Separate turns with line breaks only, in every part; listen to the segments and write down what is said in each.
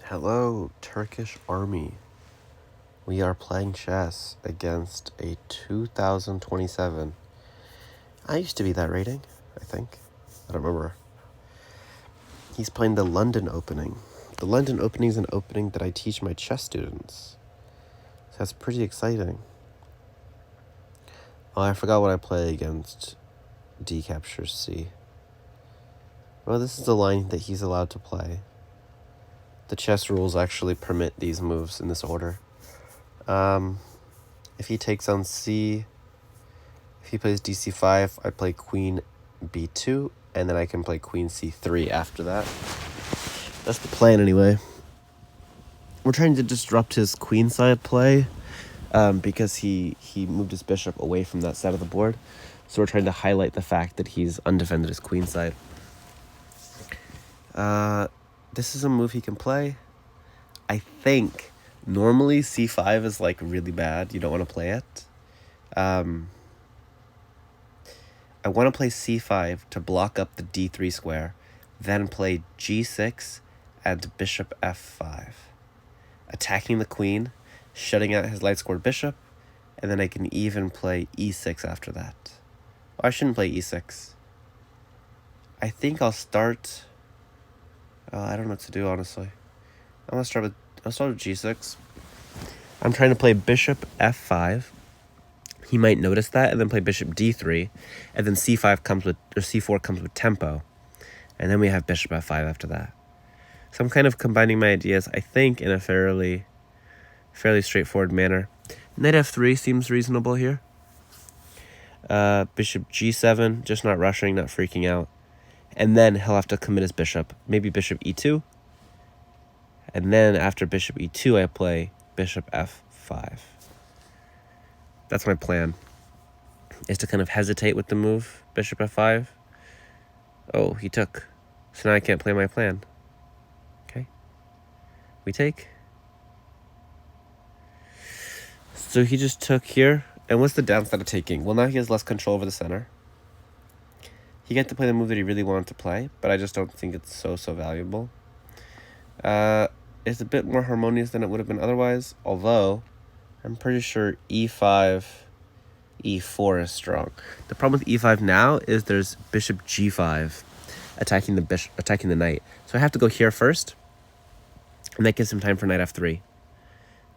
Hello, Turkish army. We are playing chess against a 2027. I used to be that rating, I think. I don't remember. He's playing the London opening. The London opening is an opening that I teach my chess students. So that's pretty exciting. Oh, I forgot what I play against D captures C. Well, this is the line that he's allowed to play. The chess rules actually permit these moves in this order. If he takes on C, if he plays dc5, I play queen b2, and then I can play queen c3 after that. That's the plan anyway. We're trying to disrupt his queenside play because he moved his bishop away from that side of the board. So we're trying to highlight the fact that he's undefended his queenside. This is a move he can play. I think normally c5 is like really bad. You don't want to play it. I want to play c5 to block up the d3 square, then play g6 and bishop f5. Attacking the queen, shutting out his light-scored bishop, and then I can even play e6 after that. Oh, I shouldn't play e6. I think I'll start... I don't know what to do, honestly. I'll start with g6. I'm trying to play bishop f5. He might notice that and then play bishop d3, and then c4 comes with tempo, and then we have bishop f5 after that. So I'm kind of combining my ideas, I think, in a fairly straightforward manner. Knight f3 seems reasonable here. Bishop g7, just not rushing, not freaking out. And then he'll have to commit his bishop. Maybe bishop e2. And then after bishop e2, I play bishop f5. That's my plan, is to kind of hesitate with the move, bishop f5. Oh, he took. So now I can't play my plan. Okay. We take. So he just took here. And what's the downside of taking? Well, now he has less control over the center. He got to play the move that he really wanted to play, but I just don't think it's so valuable. It's a bit more harmonious than it would have been otherwise, although I'm pretty sure e5, e4 is strong. The problem with e5 now is there's bishop g5 attacking the knight. So I have to go here first, and that gives him time for knight f3.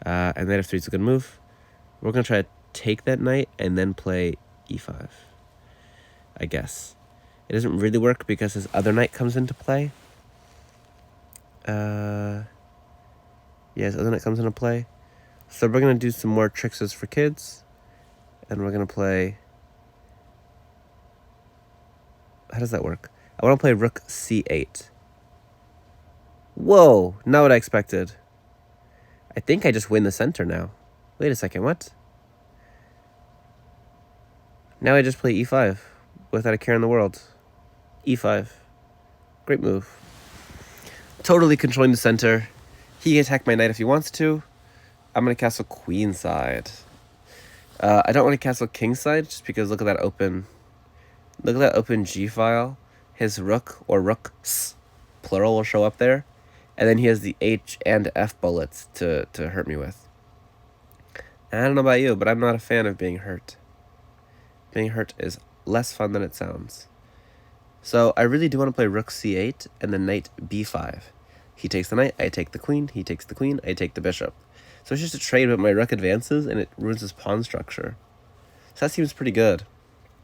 And knight f3 is a good move. We're going to try to take that knight and then play e5, I guess. It doesn't really work because his other knight comes into play. Yeah, his other knight comes into play. So we're going to do some more tricks for kids. And we're going to play... How does that work? I want to play rook c8. Whoa, not what I expected. I think I just win the center now. Wait a second, what? Now I just play e5 without a care in the world. e5. Great move. Totally controlling the center. He can attack my knight if he wants to. I'm going to castle queenside. I don't want to castle kingside just because look at that open G file. His rook or rooks plural will show up there, and then he has the H and F bullets to hurt me with. And I don't know about you, but I'm not a fan of being hurt. Being hurt is less fun than it sounds. So I really do want to play rook c8 and then knight b5. He takes the knight, I take the queen. He takes the queen, I take the bishop. So it's just a trade, but my rook advances and it ruins his pawn structure. So that seems pretty good.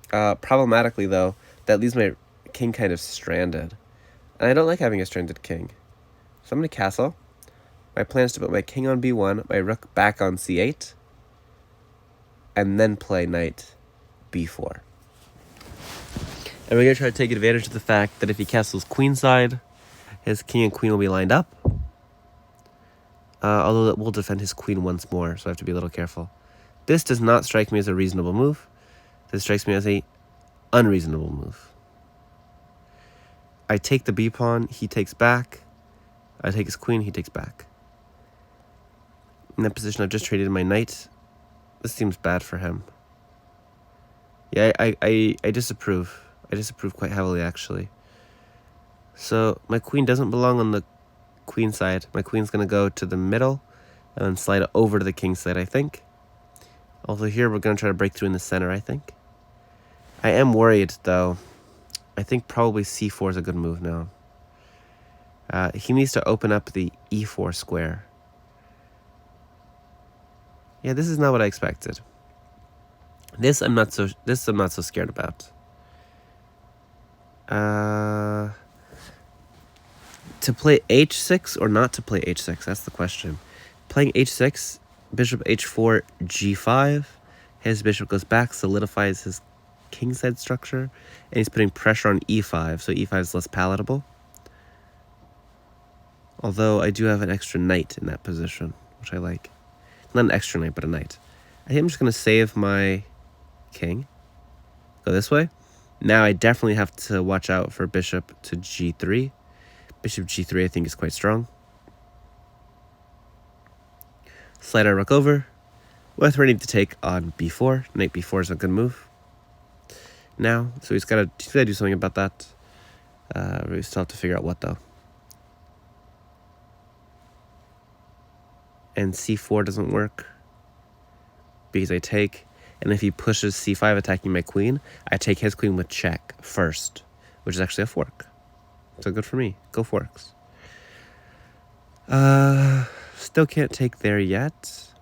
Problematically, though, that leaves my king kind of stranded. And I don't like having a stranded king. So I'm going to castle. My plan is to put my king on b1, my rook back on c8, and then play knight b4. And we're going to try to take advantage of the fact that if he castles queenside, his king and queen will be lined up. Although it will defend his queen once more, so I have to be a little careful. This does not strike me as a reasonable move. This strikes me as a unreasonable move. I take the b pawn, he takes back. I take his queen, he takes back. In that position, I've just traded my knight. This seems bad for him. Yeah, I disapprove. I disapprove quite heavily, actually. So my queen doesn't belong on the queen side. My queen's going to go to the middle and then slide it over to the king side, I think. Although here we're going to try to break through in the center, I think. I am worried, though. I think probably c4 is a good move now. He needs to open up the e4 square. Yeah, this is not what I expected. This I'm not so scared about. To play h6 or not to play h6, that's the question. Playing h6, bishop h4, g5. His bishop goes back, solidifies his kingside structure, and he's putting pressure on e5, so e5 is less palatable. Although I do have an extra knight in that position, which I like. Not an extra knight, but a knight. I think I'm just going to save my king. Go this way. Now I definitely have to watch out for bishop to g3. Bishop g3 I think is quite strong. Slide our rook over. With ready to take on b4. Knight b4 is a good move. Now, so he's got to do something about that. We still have to figure out what though. And c4 doesn't work because I take. And if he pushes c5 attacking my queen, I take his queen with check first, which is actually a fork. So good for me. Go forks. Still can't take there yet.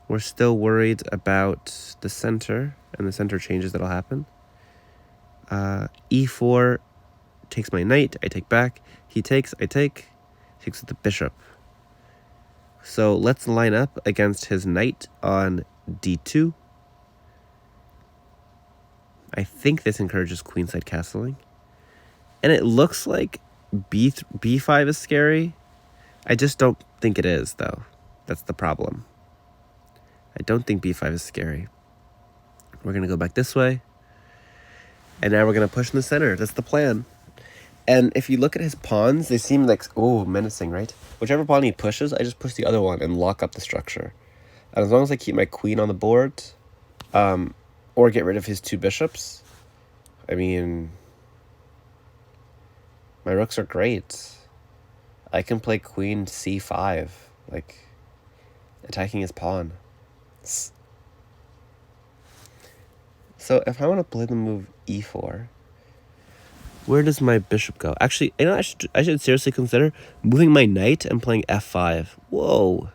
We're still worried about the center and the center changes that'll happen. e4 takes my knight. I take back. He takes. I take. Takes with the bishop. So let's line up against his knight on d2. I think this encourages queenside castling. And it looks like b5 is scary. I just don't think it is, though. That's the problem. I don't think b5 is scary. We're going to go back this way. And now we're going to push in the center. That's the plan. And if you look at his pawns, they seem like, oh, menacing, right? Whichever pawn he pushes, I just push the other one and lock up the structure. And as long as I keep my queen on the board, or get rid of his two bishops, I mean, my rooks are great. I can play queen c5, like, attacking his pawn. So if I want to play the move e4, where does my bishop go? Actually, you know, I should seriously consider moving my knight and playing f5. Whoa.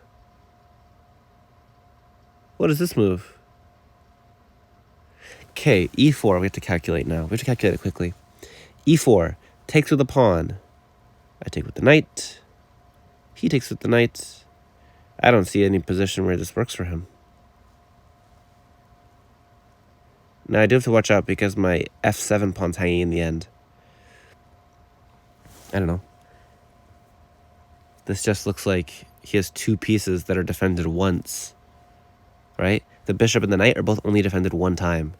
What is this move? Okay, e4, we have to calculate now. We have to calculate it quickly. e4, takes with the pawn. I take with the knight. He takes with the knight. I don't see any position where this works for him. Now I do have to watch out because my f7 pawn's hanging in the end. I don't know. This just looks like he has two pieces that are defended once. Right? The bishop and the knight are both only defended one time.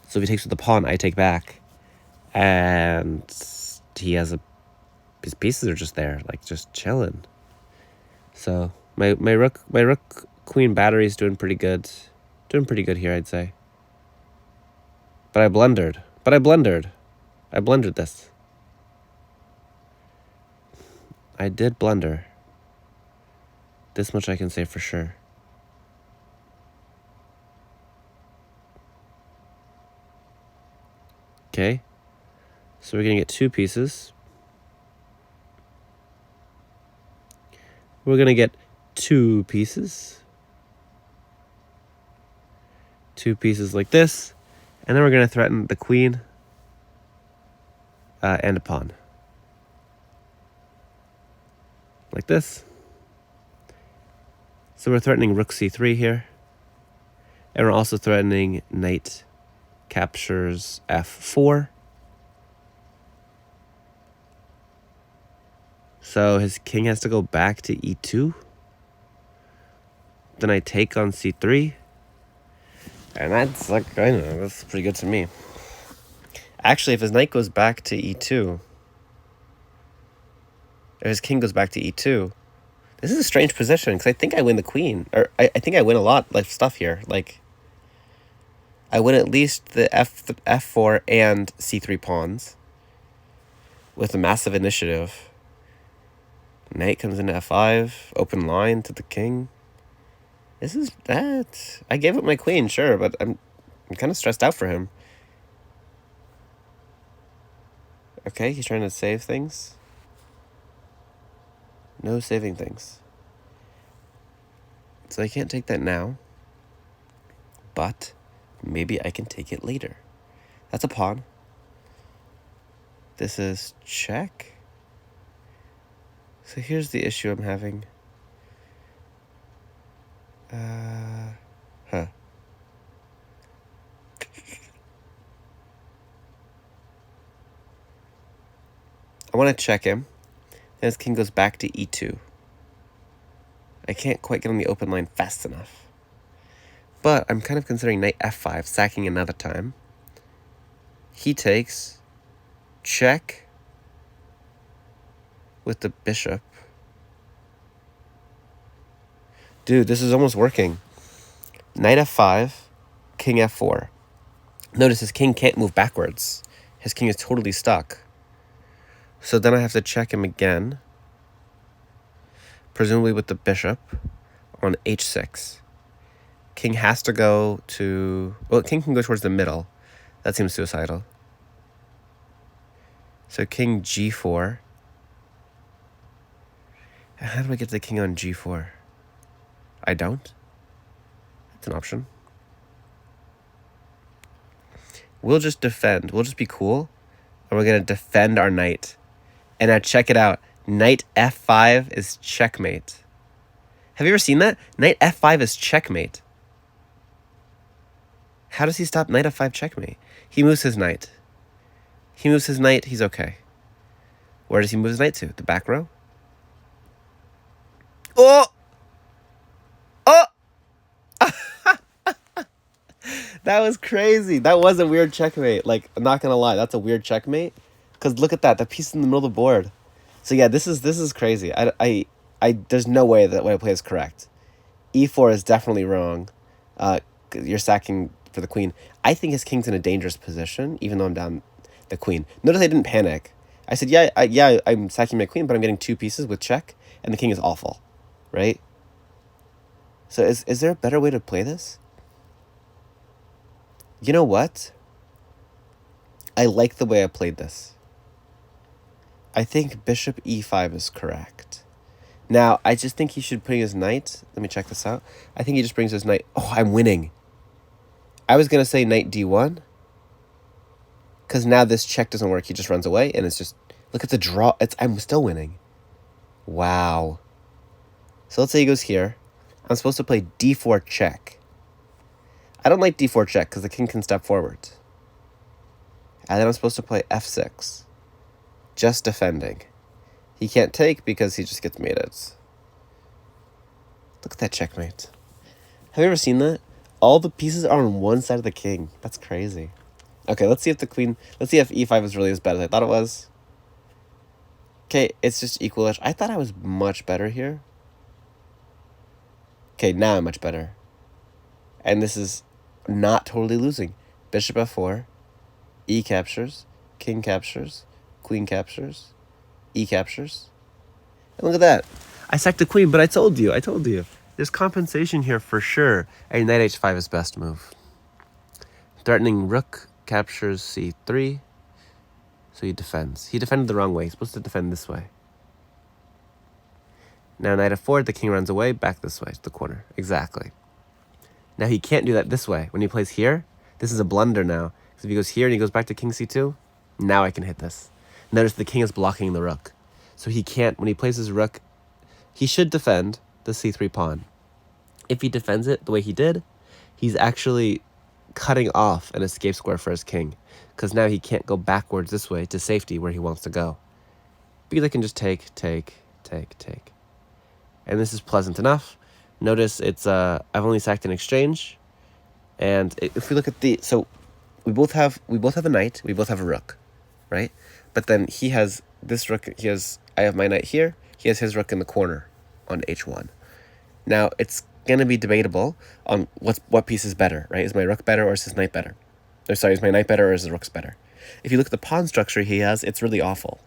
So if he takes with the pawn, I take back. And he has his pieces are just there, like just chilling. So my rook queen battery is doing pretty good. Doing pretty good here, I'd say. But I blundered. I blundered this. I did blunder. This much I can say for sure. Okay. So we're going to get two pieces. We're going to get two pieces. Two pieces like this. And then we're going to threaten the queen and a pawn. Like this. So we're threatening rook c3 here. And we're also threatening knight captures f4. So his king has to go back to e2. Then I take on c3. And that's like, I don't know, that's pretty good to me. Actually, if his knight goes back to e2, if his king goes back to e2, this is a strange position, because I think I win the queen. Or I think I win a lot of stuff here. Like, I win at least the f4 and c3 pawns with a massive initiative. Knight comes into f5, open line to the king. This is that. I gave up my queen, sure, but I'm kind of stressed out for him. Okay, he's trying to save things. No saving things. So I can't take that now. But maybe I can take it later. That's a pawn. This is check. So here's the issue I'm having. I want to check him. Then his king goes back to e2. I can't quite get on the open line fast enough. But I'm kind of considering knight f5, sacking another time. He takes, check, with the bishop. Dude, this is almost working. Knight f5, king f4. Notice his king can't move backwards. His king is totally stuck. So then I have to check him again. Presumably with the bishop on h6. King has to go to... Well, king can go towards the middle. That seems suicidal. So king g4. How do I get the king on g4? I don't. That's an option. We'll just defend. We'll just be cool. And we're going to defend our knight. And now check it out. Knight f5 is checkmate. Have you ever seen that? Knight f5 is checkmate. How does he stop knight f5 checkmate? He moves his knight. He moves his knight, he's okay. Where does he move his knight to? The back row? Oh! Oh! That was crazy. That was a weird checkmate. Like, I'm not gonna lie, that's a weird checkmate. Because look at that, the piece in the middle of the board. So yeah, this is crazy. I there's no way that way I play is correct. E4 is definitely wrong. You're sacking for the queen. I think his king's in a dangerous position, even though I'm down the queen. Notice I didn't panic. I said, I'm sacking my queen, but I'm getting two pieces with check, and the king is awful, right? So is there a better way to play this? You know what? I like the way I played this. I think bishop e5 is correct. Now, I just think he should bring his knight. Let me check this out. I think he just brings his knight. Oh, I'm winning. I was going to say knight d1. Because now this check doesn't work. He just runs away, and it's just... Look at the draw. I'm still winning. Wow. So let's say he goes here. I'm supposed to play d4 check. I don't like d4 check because the king can step forward. And then I'm supposed to play f6. Just defending. He can't take because he just gets mated. Look at that checkmate. Have you ever seen that? All the pieces are on one side of the king. That's crazy. Okay, let's see if the queen... Let's see if e5 is really as bad as I thought it was. Okay, it's just equalish. I thought I was much better here. Okay, now I'm much better. And this is not totally losing. Bishop f4. E captures. King captures. Queen captures. E captures. And look at that. I sacked the queen, but I told you. There's compensation here for sure. And knight h5 is best move. Threatening rook captures c3. So he defends. He defended the wrong way. He's supposed to defend this way. Now knight f4, the king runs away, back this way to the corner. Exactly. Now he can't do that this way. When he plays here, this is a blunder now. Because if he goes here and he goes back to king c2, now I can hit this. Notice the king is blocking the rook. So he can't, when he plays his rook, he should defend the c3 pawn. If he defends it the way he did, he's actually cutting off an escape square for his king. Because now he can't go backwards this way to safety where he wants to go. Because I can just take. And this is pleasant enough. Notice it's, I've only sacked an exchange. And if we look at the, so we both have a knight, we both have a rook, right? But then he has this rook, I have my knight here, he has his rook in the corner on h1. Now, it's going to be debatable on what piece is better, right? Is my rook better or is his knight better? Or sorry, is my knight better or is his rook's better? If you look at the pawn structure he has, it's really awful.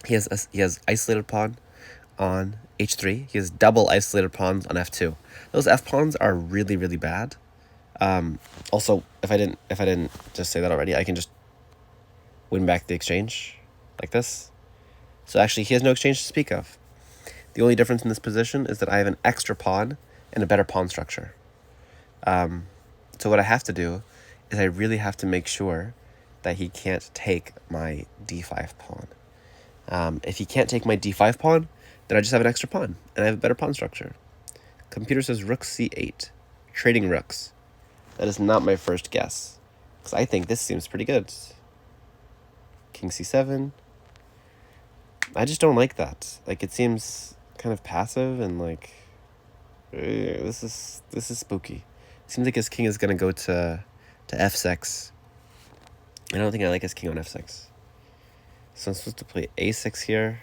He has isolated pawn, on h3. He has double isolated pawns on f2. Those f pawns are really, really bad. Also, if I didn't just say that already, I can just win back the exchange like this. So actually, he has no exchange to speak of. The only difference in this position is that I have an extra pawn and a better pawn structure. So what I have to do is I really have to make sure that he can't take my d5 pawn. If he can't take my d5 pawn, then I just have an extra pawn, and I have a better pawn structure. Computer says rook c8. Trading rooks. That is not my first guess, because I think this seems pretty good. King c7. I just don't like that. Like, it seems kind of passive, and like, this is spooky. It seems like his king is gonna go to f6. I don't think I like his king on f6. So I'm supposed to play a6 here.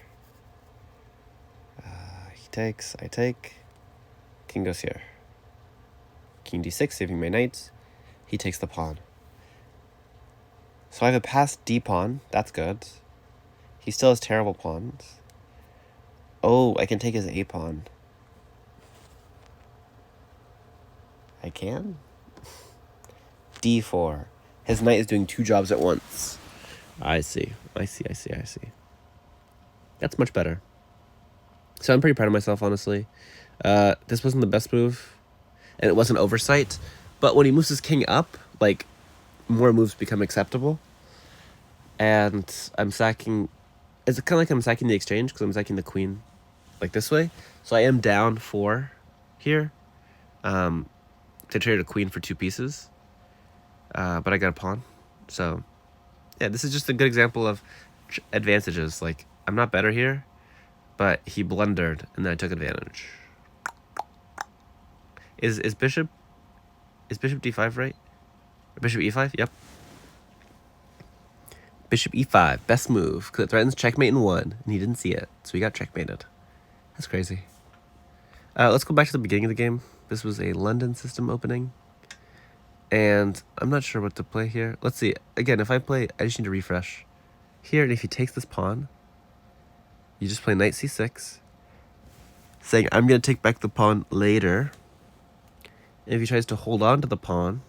He takes, I take. King goes here. King d6, saving my knight. He takes the pawn. So I have a passed d pawn. That's good. He still has terrible pawns. Oh, I can take his a pawn. I can? d4. His knight is doing 2 jobs at once. I see. That's much better. So I'm pretty proud of myself, honestly. This wasn't the best move, and it wasn't oversight. But when he moves his king up, like, more moves become acceptable. And I'm sacking... It's kind of like I'm sacking the exchange, because I'm sacking the queen, like this way. So I am down 4 here. To trade a queen for 2 pieces. But I got a pawn. So, yeah, this is just a good example of advantages. Like, I'm not better here, but he blundered, and then I took advantage. Is bishop d5 right? Or bishop e5? Yep. Bishop e5, best move, because it threatens checkmate in 1, and he didn't see it, so he got checkmated. That's crazy. Let's go back to the beginning of the game. This was a London system opening. And I'm not sure what to play here. Let's see. Again, if I play, I just need to refresh. Here, and if he takes this pawn, you just play knight c6, saying, I'm going to take back the pawn later. And if he tries to hold on to the pawn,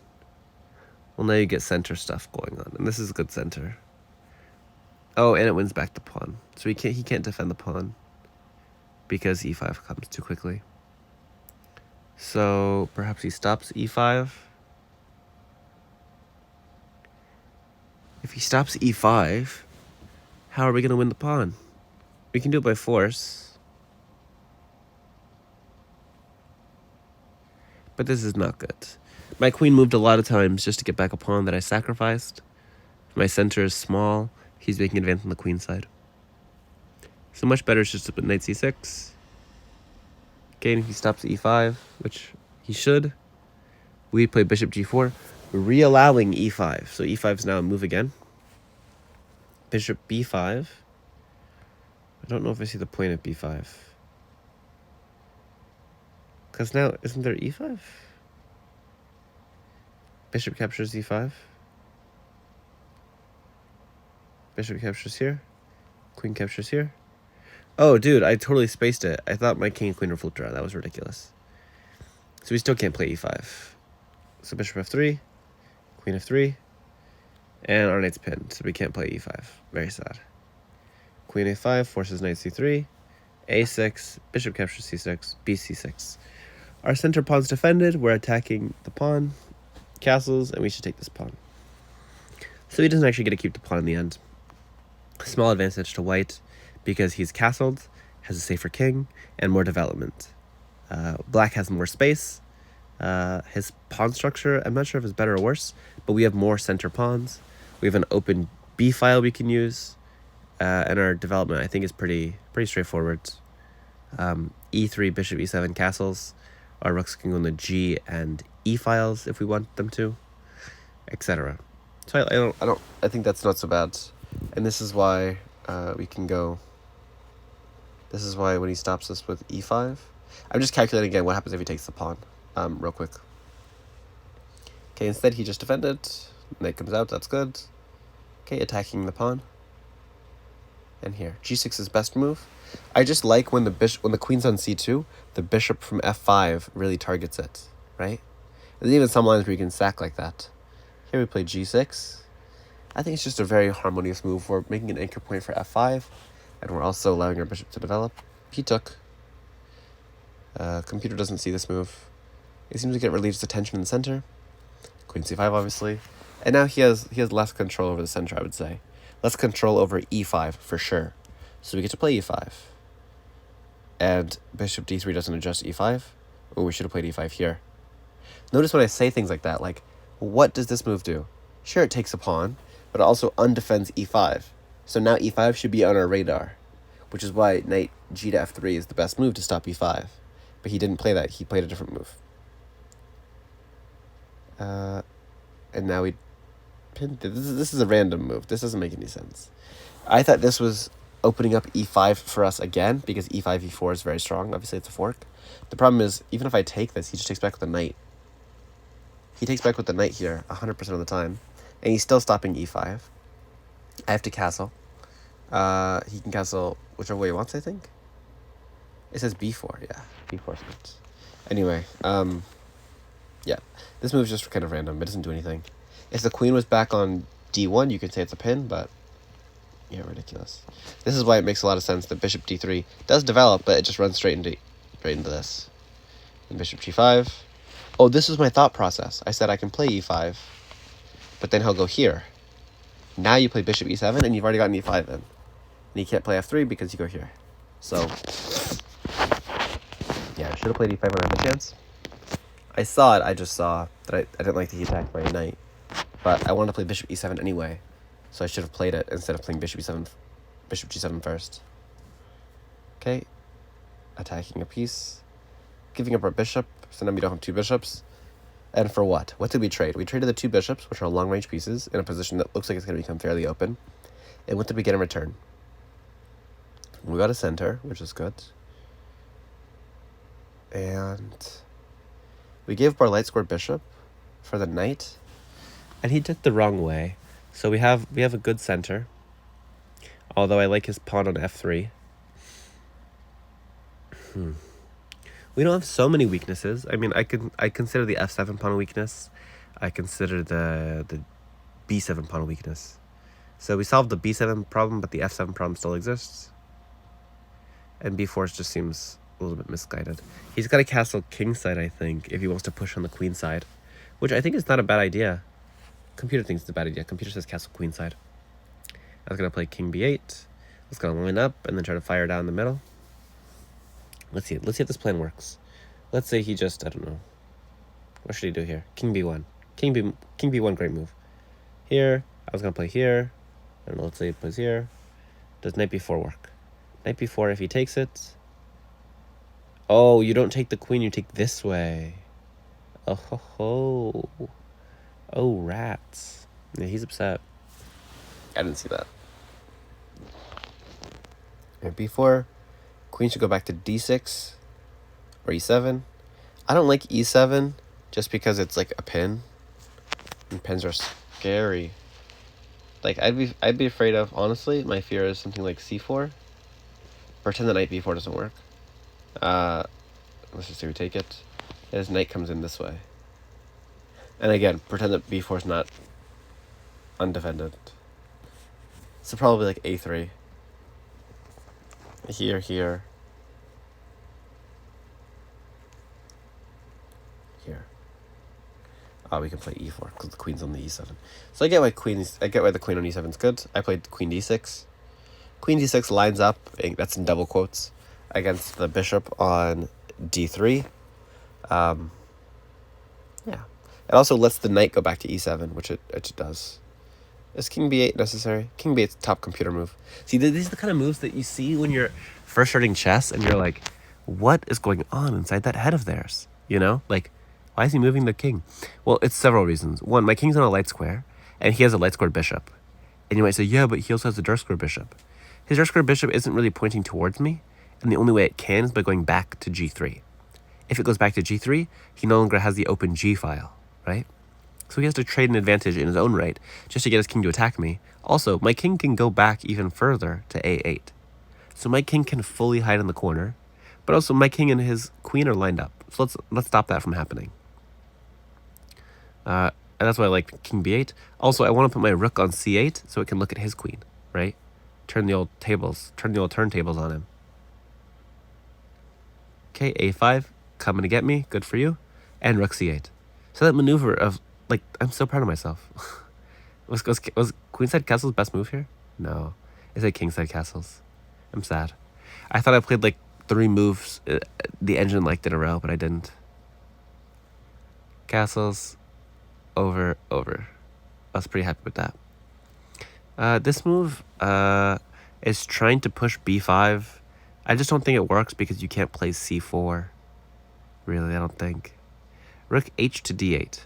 well, now you get center stuff going on. And this is good center. Oh, and it wins back the pawn. So he can't defend the pawn because e5 comes too quickly. So perhaps he stops e5. If he stops e5, how are we going to win the pawn? We can do it by force. But this is not good. My queen moved a lot of times just to get back a pawn that I sacrificed. My center is small. He's making advance on the queen side. So much better is just to put knight c6. Okay, and if he stops e5, which he should, we play bishop g4, re-allowing e5. So e5 is now a move again. Bishop b5. I don't know if I see the point of b5. Because now, isn't there e5? Bishop captures e5. Bishop captures here. Queen captures here. Oh, dude, I totally spaced it. I thought my king and queen were flipped around. That was ridiculous. So we still can't play e5. So bishop f3, queen f3, and our knight's pinned, so we can't play e5. Very sad. Queen a5 forces knight c3, a6, bishop captures c6, bc6. Our center pawn's defended. We're attacking the pawn, castles, and we should take this pawn. So he doesn't actually get to keep the pawn in the end. Small advantage to white because he's castled, has a safer king, and more development. Black has more space. His pawn structure, I'm not sure if it's better or worse, but we have more center pawns. We have an open B file we can use, and our development I think is pretty straightforward. E3, bishop e7 castles. Our rooks can go in the G and E files if we want them to, etc. So I think that's not so bad, and this is why we can go. This is why when he stops us with e5, I'm just calculating again what happens if he takes the pawn, real quick. Okay, instead he just defended. Knight comes out, that's good. Okay, attacking the pawn. And here, g6 is best move. I just like when the queen's on c2, the bishop from f5 really targets it, right? There's even some lines where you can sack like that. Here we play g6. I think it's just a very harmonious move. We're making an anchor point for f5, and we're also allowing our bishop to develop. He took. Computer doesn't see this move. It seems to get relieves the tension in the center. Queen c5, obviously. And now he has less control over the center, I would say. Less control over e5, for sure. So we get to play e5. And bishop d3 doesn't adjust e5. Oh, we should have played e5 here. Notice when I say things like that, like, what does this move do? Sure, it takes a pawn, but it also undefends e5. So now e5 should be on our radar, which is why knight g to f3 is the best move to stop e5. But he didn't play that. He played a different move. And now we pinned. This is a random move. This doesn't make any sense. I thought this was opening up e5 for us again, because e5, e4 is very strong. Obviously, it's a fork. The problem is, even if I take this, he just takes back with the knight. He takes back with the knight here 100% of the time. And he's still stopping e5. I have to castle. He can castle whichever way he wants, I think. It says b4, yeah. b4 is good. Anyway, yeah. This move is just kind of random. It doesn't do anything. If the queen was back on d1, you could say it's a pin, but yeah, ridiculous. This is why it makes a lot of sense that bishop d3 does develop, but it just runs straight into this. And bishop g5. Oh, this was my thought process. I said I can play e5, but then he'll go here. Now you play bishop e7, and you've already got an e5 in. And you can't play f3 because you go here. So, yeah, I should have played e5 when I had the chance. I saw it, I just saw that I didn't like that he attacked my knight. But I wanted to play bishop e7 anyway, so I should have played it instead of playing bishop e7, bishop g7 first. Okay, attacking a piece, giving up our bishop, so now we don't have two bishops. And for what? What did we trade? We traded the two bishops, which are long-range pieces, in a position that looks like it's going to become fairly open. And what did we get in return? We got a center, which is good. And we gave up our light-squared bishop for the knight. And he took the wrong way. So we have a good center. Although I like his pawn on f3. We don't have so many weaknesses. I mean, I consider the f7 pawn a weakness. I consider the b7 pawn a weakness. So we solved the b7 problem, but the f7 problem still exists. And b4 just seems a little bit misguided. He's got to castle kingside, I think, if he wants to push on the queen side, which I think is not a bad idea. Computer thinks it's a bad idea. Computer says castle queen side. I was going to play king b8. I was going to line up and then try to fire down the middle. Let's see if this plan works. Let's say he just, I don't know. What should he do here? King b1. King b1, great move. Here, I was going to play here. I don't know, let's say he plays here. Does knight b4 work? Knight b4, if he takes it. Oh, you don't take the queen, you take this way. Oh ho ho. Oh, rats. Yeah, he's upset. I didn't see that. And b4. Queen should go back to d6 or e7. I don't like e7 just because it's like a pin. And pins are scary. Like I'd be afraid of, honestly, my fear is something like c4. Pretend that knight b4 doesn't work. Let's just say we take it. His knight comes in this way. And again, pretend that b4 is not undefended. So probably like a3. Here. Here. Oh, we can play e4 because the queen's on the e7. So I get why the queen on e7 is good. I played queen d6. Queen d6 lines up, that's in double quotes, against the bishop on d3. Yeah. It also lets the knight go back to e7, which it does. Is king b8 necessary? King b8's top computer move. See, these are the kind of moves that you see when you're first starting chess, and you're like, what is going on inside that head of theirs? You know? Like, why is he moving the king? Well, it's several reasons. One, my king's on a light square, and he has a light squared bishop. And you might say, yeah, but he also has a dark squared bishop. His dark squared bishop isn't really pointing towards me, and the only way it can is by going back to g3. If it goes back to g3, he no longer has the open g file, right? So he has to trade an advantage in his own right just to get his king to attack me. Also, my king can go back even further to a8. So my king can fully hide in the corner, but also my king and his queen are lined up. So let's stop that from happening. And that's why I like king b8. Also, I want to put my rook on c8 so it can look at his queen, right? Turn the old turntables on him. Okay, a5, coming to get me, good for you. And rook c8. So that maneuver of, like, I'm so proud of myself. was queenside castle's best move here? No, it's like kingside castles. I'm sad. I thought I played like 3 moves, the engine liked in a row, but I didn't. Castles, over. I was pretty happy with that. This move is trying to push b5. I just don't think it works because you can't play c4. Really, I don't think. Rook h to d8.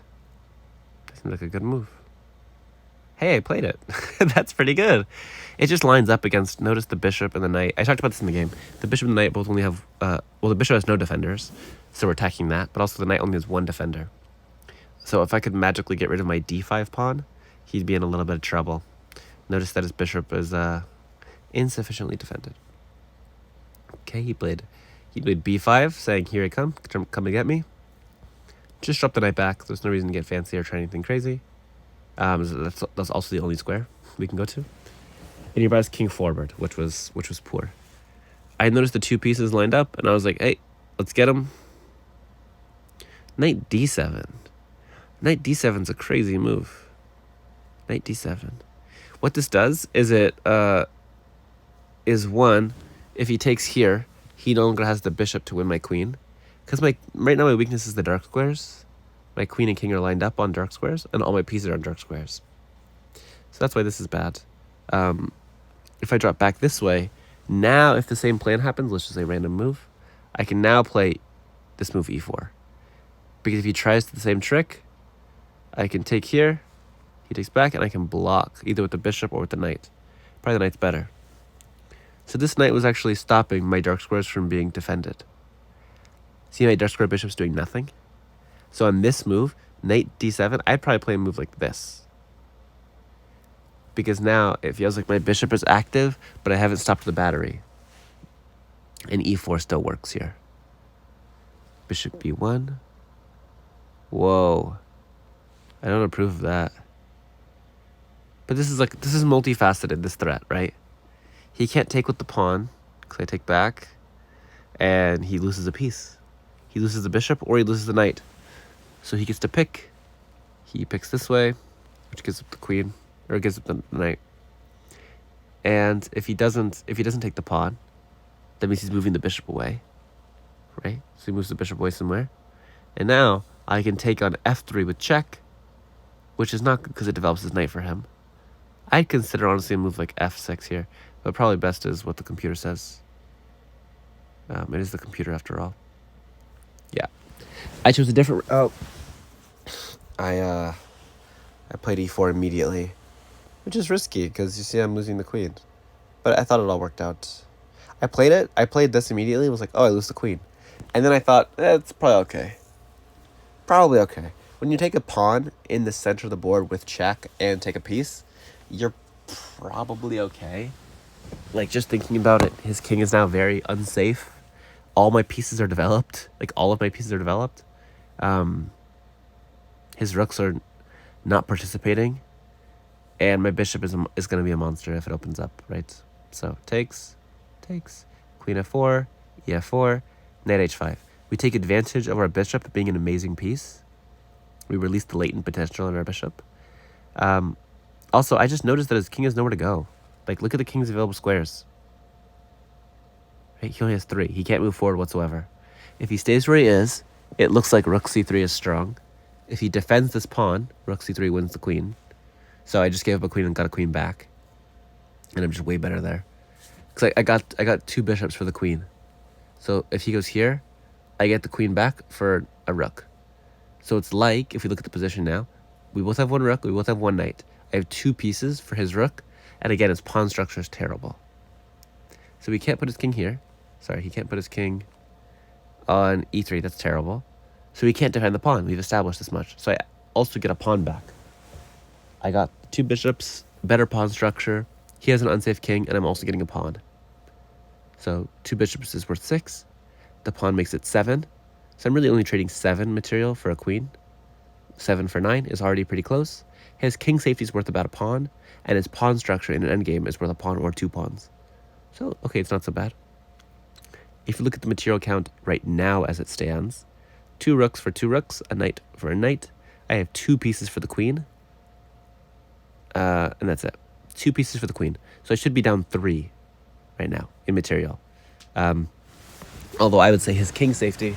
Seems like a good move. Hey, I played it. That's pretty good. It just lines up against, notice the bishop and the knight. I talked about this in the game. The bishop and the knight both only have, well, the bishop has no defenders, so we're attacking that, but also the knight only has 1 defender. So if I could magically get rid of my d5 pawn, he'd be in a little bit of trouble. Notice that his bishop is insufficiently defended. Okay, he played b5, saying, here I come to get me. Just drop the knight back. There's no reason to get fancy or try anything crazy. That's also the only square we can go to. And he brought his king forward, which was poor. I noticed the 2 pieces lined up, and I was like, hey, let's get him. Knight d7. Knight d7's a crazy move. Knight d7. What this does is one, if he takes here, he no longer has the bishop to win my queen. Because right now my weakness is the dark squares. My queen and king are lined up on dark squares, and all my pieces are on dark squares. So that's why this is bad. If I drop back this way, now if the same plan happens, let's just say random move, I can now play this move e4. Because if he tries the same trick, I can take here, he takes back, and I can block, either with the bishop or with the knight. Probably the knight's better. So this knight was actually stopping my dark squares from being defended. See, my dark square bishop's doing nothing? So on this move, knight d7, I'd probably play a move like this. Because now it feels like my bishop is active, but I haven't stopped the battery. And e4 still works here. Bishop b1. Whoa. I don't approve of that. But this is multifaceted, this threat, right? He can't take with the pawn, because I take back, and he loses a piece. He loses the bishop, or he loses the knight. So he gets to pick. He picks this way, which gives up the queen, or gives up the knight. And if he doesn't take the pawn, that means he's moving the bishop away, right? So he moves the bishop away somewhere. And now I can take on f3 with check, which is not good because it develops his knight for him. I'd consider honestly a move like f6 here, but probably best is what the computer says. It is the computer after all. Yeah, I chose a different route. I played e4 immediately, which is risky because you see I'm losing the queen. But I thought it all worked out. I played this immediately and was like, oh, I lose the queen. And then I thought, it's probably okay. Probably okay. When you take a pawn in the center of the board with check and take a piece, you're probably okay. Like, just thinking about it, his king is now very unsafe. All my pieces are developed. Like, all of my pieces are developed. His rooks are not participating. And my bishop is going to be a monster if it opens up, right? So, takes, queen f4, ef4, knight h5. We take advantage of our bishop being an amazing piece. We release the latent potential in our bishop. Also, I just noticed that his king has nowhere to go. Like, look at the king's available squares. Right? He only has 3. He can't move forward whatsoever. If he stays where he is, it looks like rook c3 is strong. If he defends this pawn, rook c3 wins the queen. So I just gave up a queen and got a queen back. And I'm just way better there. Because I got 2 bishops for the queen. So if he goes here, I get the queen back for a rook. So it's like, if we look at the position now, we both have 1 rook, we both have 1 knight. I have 2 pieces for his rook, and again, his pawn structure is terrible. So he can't put his king here. Sorry, he can't put his king on e3, that's terrible. So he can't defend the pawn, we've established this much. So I also get a pawn back. I got 2 bishops, better pawn structure, he has an unsafe king, and I'm also getting a pawn. So 2 bishops is worth 6. The pawn makes it 7. So I'm really only trading 7 material for a queen. 7 for 9 is already pretty close. His king safety is worth about a pawn, and his pawn structure in an endgame is worth a pawn or 2 pawns. So, okay, it's not so bad. If you look at the material count right now as it stands, 2 rooks for 2 rooks, a knight for a knight. I have 2 pieces for the queen. And that's it. 2 pieces for the queen. So I should be down 3 right now in material. Although I would say his king safety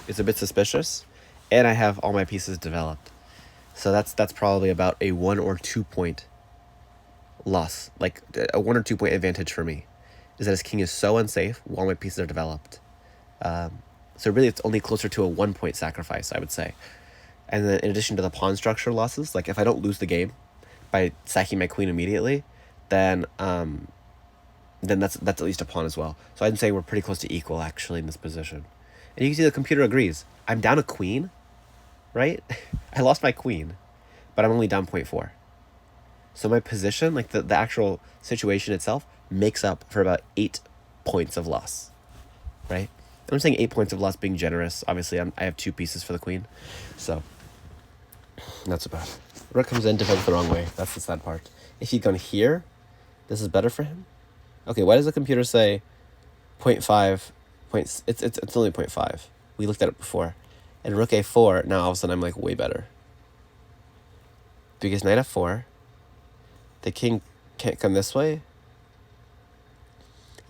is a bit suspicious, and I have all my pieces developed. So that's probably about a 1 or 2 point loss, like a 1 or 2 point advantage for me, is that his king is so unsafe while my pieces are developed. So really it's only closer to a 1 point sacrifice, I would say. And then in addition to the pawn structure losses, like if I don't lose the game by sacking my queen immediately, then that's at least a pawn as well. So I'd say we're pretty close to equal actually in this position. And you can see the computer agrees. I'm down a queen, right? I lost my queen, but I'm only down 0.4. So my position, like the actual situation itself, makes up for about 8 points of loss, right? And I'm saying 8 points of loss being generous. Obviously, I have 2 pieces for the queen, so not so bad. Rook comes in, defends the wrong way. That's the sad part. If he'd gone here, this is better for him. Okay, why does the computer say 0.5? It's only 0.5. We looked at it before. And rook a4, now all of a sudden I'm like way better. Because knight f4, the king can't come this way.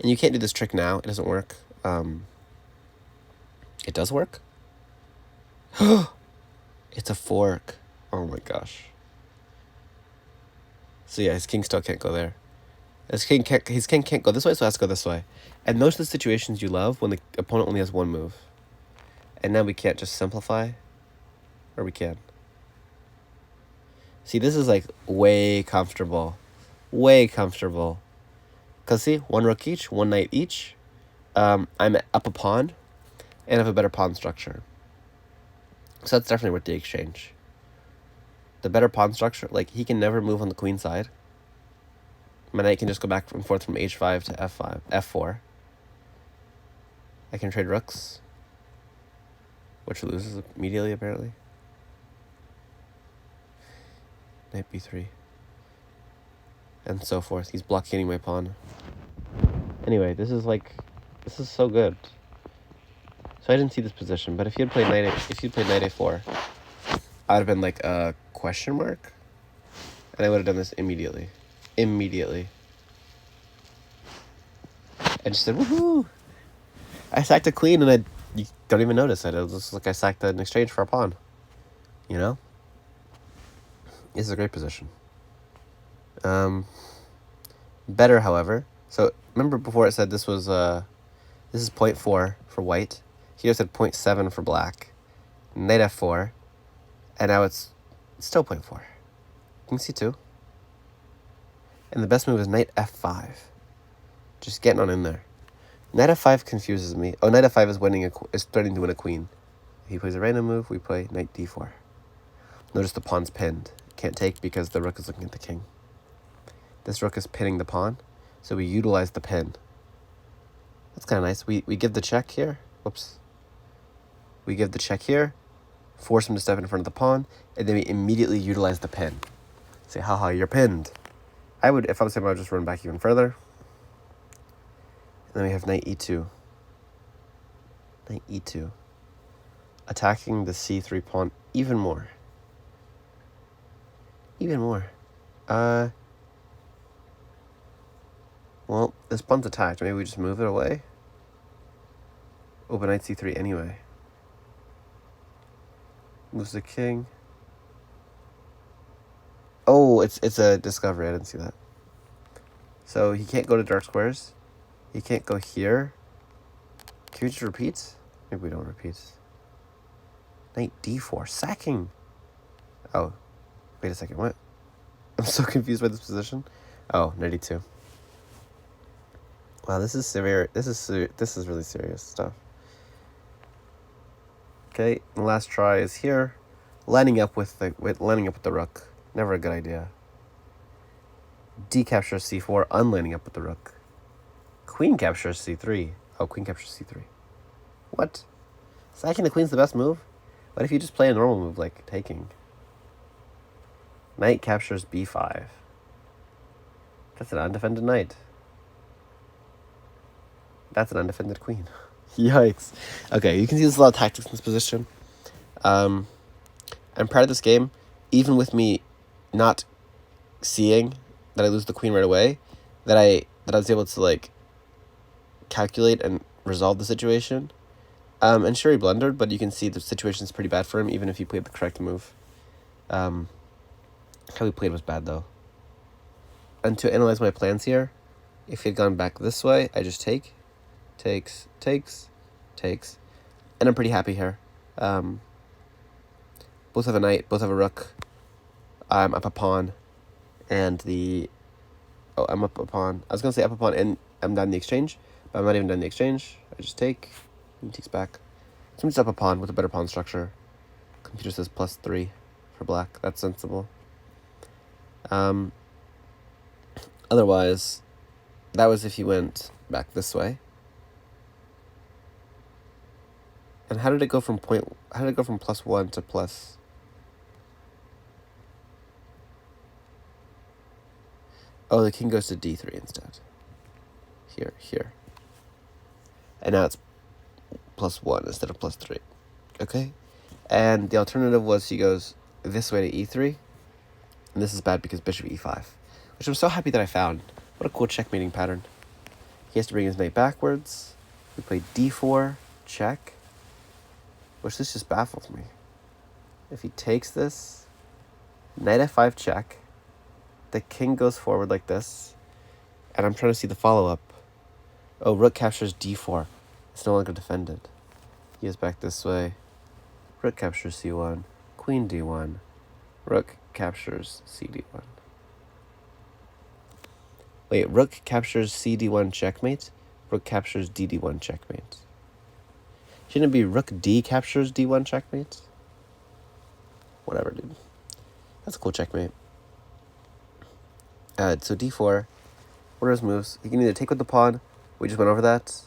And you can't do this trick now, it doesn't work. It does work? It's a fork. Oh my gosh. So yeah, his king still can't go there. His king can't go this way, so it has to go this way. And those are the situations you love when the opponent only has 1 move. And now we can't just simplify. Or we can. See, this is like way comfortable. Way comfortable. Because see, 1 rook each, 1 knight each. I'm up a pawn. And have a better pawn structure. So that's definitely worth the exchange. The better pawn structure, like he can never move on the queen side. My knight can just go back and forth from h5 to f5, f4. I can trade rooks, which loses immediately apparently. Knight b3. And so forth. He's blockading my pawn. Anyway, this is so good. So I didn't see this position, but if you had played knight a4, I would have been like a question mark, and I would have done this immediately. I just said, woohoo! I sacked a queen, and you don't even notice it. It was just like I sacked an exchange for a pawn. You know? This is a great position. Better, however. So remember before it said this was this is 0.4 for white. Here it said 0.7 for black. Knight f4, and now it's still 0.4. You can see 2. And the best move is knight f5. Just getting on in there. Knight f5 confuses me. Oh, knight f5 is starting to win a queen. He plays a random move. We play knight d4. Notice the pawn's pinned. Can't take because the rook is looking at the king. This rook is pinning the pawn, so we utilize the pin. That's kind of nice. We give the check here. Whoops. We give the check here, force him to step in front of the pawn, and then we immediately utilize the pin. Say, haha, you're pinned. If I was him, I would just run back even further. And then we have knight e2. Knight e2. Attacking the c3 pawn even more. Well, this pawn's attacked. Maybe we just move it away. Oh, but knight c3 anyway. Moves the king. Oh, it's a discovery. I didn't see that. So he can't go to dark squares. He can't go here. Can we just repeat? Maybe we don't repeat. Knight d4. Sacking. Oh, wait a second. What? I'm so confused by this position. Oh, knight e2. Wow, this is severe. This is really serious stuff. Okay, the last try is here. Lining up with the rook. Never a good idea. D capture c4, unlining up with the rook. queen captures c3. Oh, queen captures c3. What? Sacking the queen's the best move? What if you just play a normal move like taking? Knight captures b5. That's an undefended knight. That's an undefended queen. Yikes. Okay, you can see there's a lot of tactics in this position. I'm proud of this game, even with me not seeing that I lose the queen right away, that I was able to like calculate and resolve the situation. And sure, he blundered, but you can see the situation's pretty bad for him, even if he played the correct move. How he played was bad, though. And to analyze my plans here, if he had gone back this way, I just takes, and I'm pretty happy here. Both have a knight, both have a rook. I'm up a pawn, and I'm up a pawn. I was going to say up a pawn, and I'm done the exchange, but I'm not even done the exchange. I just take, and he takes back. So I'm just up a pawn with a better pawn structure. Computer says +3 for black. That's sensible. Otherwise, that was if he went back this way. And how did it go from +1 to plus? Oh, the king goes to d3 instead. Here. And now it's +1 instead of +3. Okay? And the alternative was he goes this way to e3. And this is bad because bishop e5. Which I'm so happy that I found. What a cool checkmating pattern. He has to bring his knight backwards. We play d4, check. Which this just baffles me. If he takes this, knight f5 check. The king goes forward like this. And I'm trying to see the follow-up. Oh, rook captures d4. It's no longer defended. He is back this way. Rook captures c1. Queen d1. Rook captures cd1. Wait, rook captures cd1 checkmate? Rook captures dd1 checkmate. Shouldn't it be rook d captures d1 checkmate? Whatever, dude. That's a cool checkmate. So d4. What are his moves? He can either take with the pawn. We just went over that.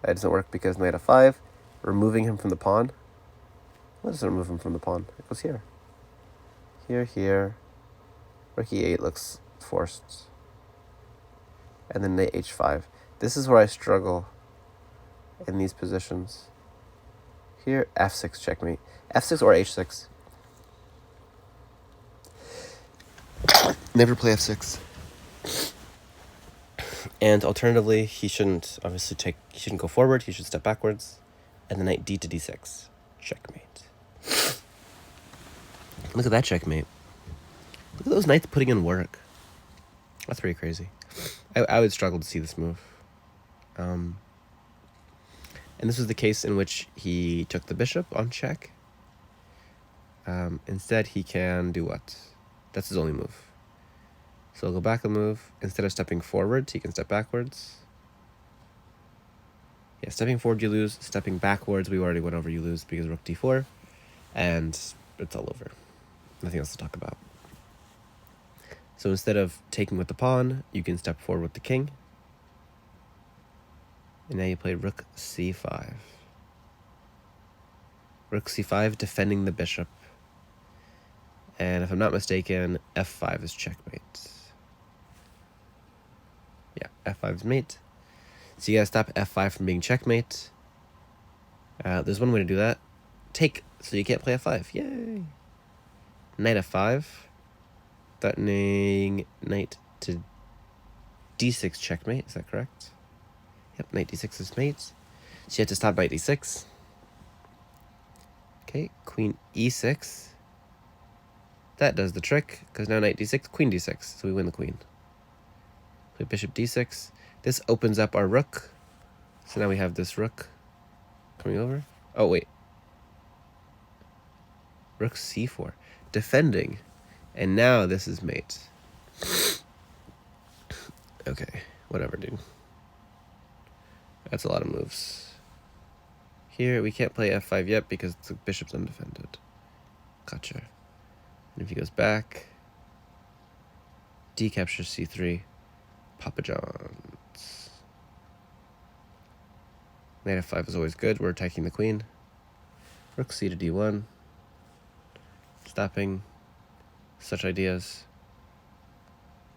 That doesn't work because knight f5. Removing him from the pawn. What doesn't remove him from the pawn? It goes here. Here. Rook e8 looks forced. And then knight h5. This is where I struggle in these positions. Here, f6 checkmate. f6 or h6. Never play f6. And alternatively, he shouldn't go forward, he should step backwards. And then knight d to d6. Checkmate. Look at that checkmate. Look at those knights putting in work. That's pretty crazy. I would struggle to see this move. And this was the case in which he took the bishop on check. Instead, he can do what? That's his only move. So he'll go back a move. Instead of stepping forwards, he can step backwards. Yeah, stepping forward, you lose. Stepping backwards, we already went over, you lose because rook d4. And it's all over. Nothing else to talk about. So instead of taking with the pawn, you can step forward with the king. And now you play rook c5. Rook c5, defending the bishop. And if I'm not mistaken, f5 is checkmate. Yeah, f5 is mate. So you gotta stop f5 from being checkmate. There's one way to do that. Take, so you can't play f5. Yay! Knight f5. Threatening knight to d6 checkmate. Is that correct? Yep, knight d6 is mate. So you have to stop knight d6. Okay, queen e6. That does the trick, because now knight d6, queen d6. So we win the queen. Play bishop d6. This opens up our rook. So now we have this rook coming over. Oh, wait. Rook c4. Defending. And now this is mate. Okay, whatever, dude. That's a lot of moves. Here, we can't play f5 yet because the bishop's undefended. Gotcha. And if he goes back, d captures c3. Papa John's. Knight f5 is always good. We're attacking the queen. Rook c to d1. Stopping such ideas.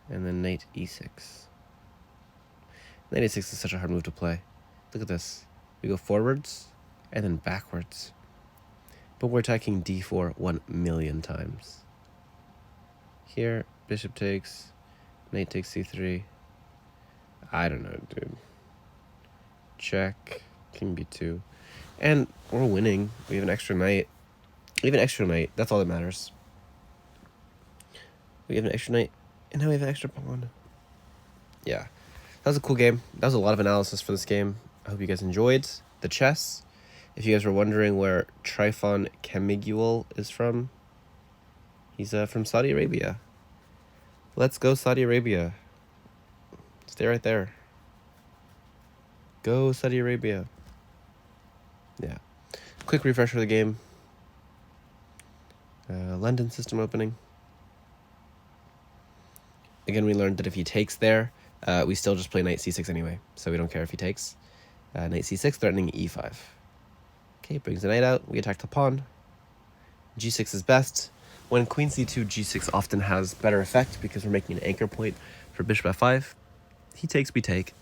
And then knight e6. Knight e6 is such a hard move to play. Look at this. We go forwards and then backwards. But we're attacking d4 1,000,000 times. Here, bishop takes, knight takes c3. I don't know, dude. Check, king b2. And we're winning. We have an extra knight. We have an extra knight. That's all that matters. We have an extra knight, and now we have an extra pawn. Yeah. That was a cool game. That was a lot of analysis for this game. I hope you guys enjoyed the chess. If you guys were wondering where Trifon Camiguel is from, he's from Saudi Arabia. Let's go Saudi Arabia. Stay right there. Go Saudi Arabia. Yeah. Quick refresher of the game. London system opening. Again, we learned that if he takes there, we still just play knight c6 anyway, so we don't care if he takes. Knight c6, threatening e5. Okay, brings the knight out. We attack the pawn. g6 is best. When queen c2, g6 often has better effect because we're making an anchor point for bishop f5. He takes, we take.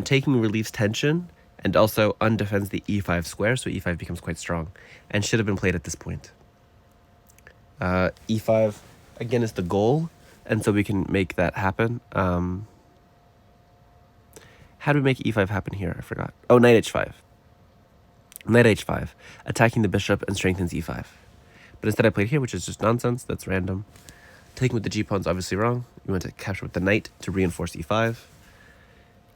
Taking relieves tension and also undefends the e5 square, so e5 becomes quite strong and should have been played at this point. e5, again, is the goal, and so we can make that happen. How do we make e5 happen here? I forgot. Oh, knight h5. Knight h5, attacking the bishop and strengthens e5. But instead I played here, which is just nonsense. That's random. Taking with the g-pawn's obviously wrong. We want to capture with the knight to reinforce e5.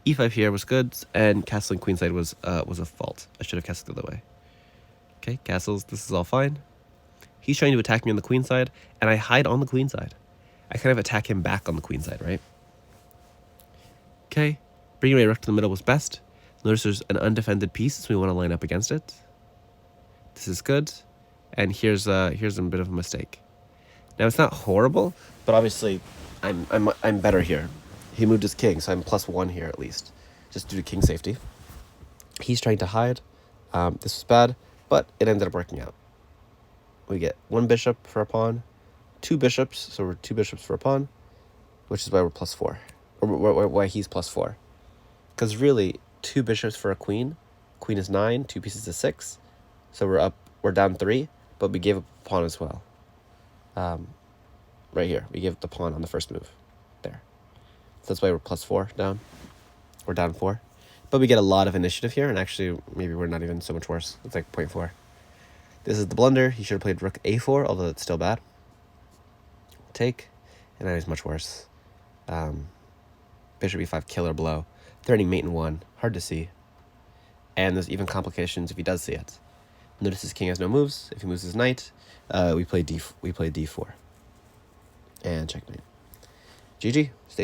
e5 here was good, and castling queenside was a fault. I should have castled the other way. Okay, castles, this is all fine. He's trying to attack me on the queen side, and I hide on the queen side. I kind of attack him back on the queen side, right? Okay, bringing my rook to the middle was best. Notice there's an undefended piece, so we want to line up against it. This is good, and here's a bit of a mistake. Now it's not horrible, but obviously I'm better here. He moved his king, so I'm +1 here at least, just due to king safety. He's trying to hide. This was bad, but it ended up working out. We get 1 bishop for a pawn, 2 bishops, so we're 2 bishops for a pawn, which is why we're +4, or why he's +4. Because really, 2 bishops for a queen. Queen is 9, 2 pieces is 6, so we're down 3, but we gave up a pawn as well. Right here, we gave up the pawn on the first move, there. So that's why we're +4 down. We're down 4. But we get a lot of initiative here, and actually, maybe we're not even so much worse. It's like 0.4. This is the blunder. He should have played rook a4, although it's still bad. Take, and that is much worse. Bishop e5, killer blow. Threatening mate in 1, hard to see. And there's even complications if he does see it. Notice his king has no moves. If he moves his knight, we play d4. And checkmate. GG, stay tuned.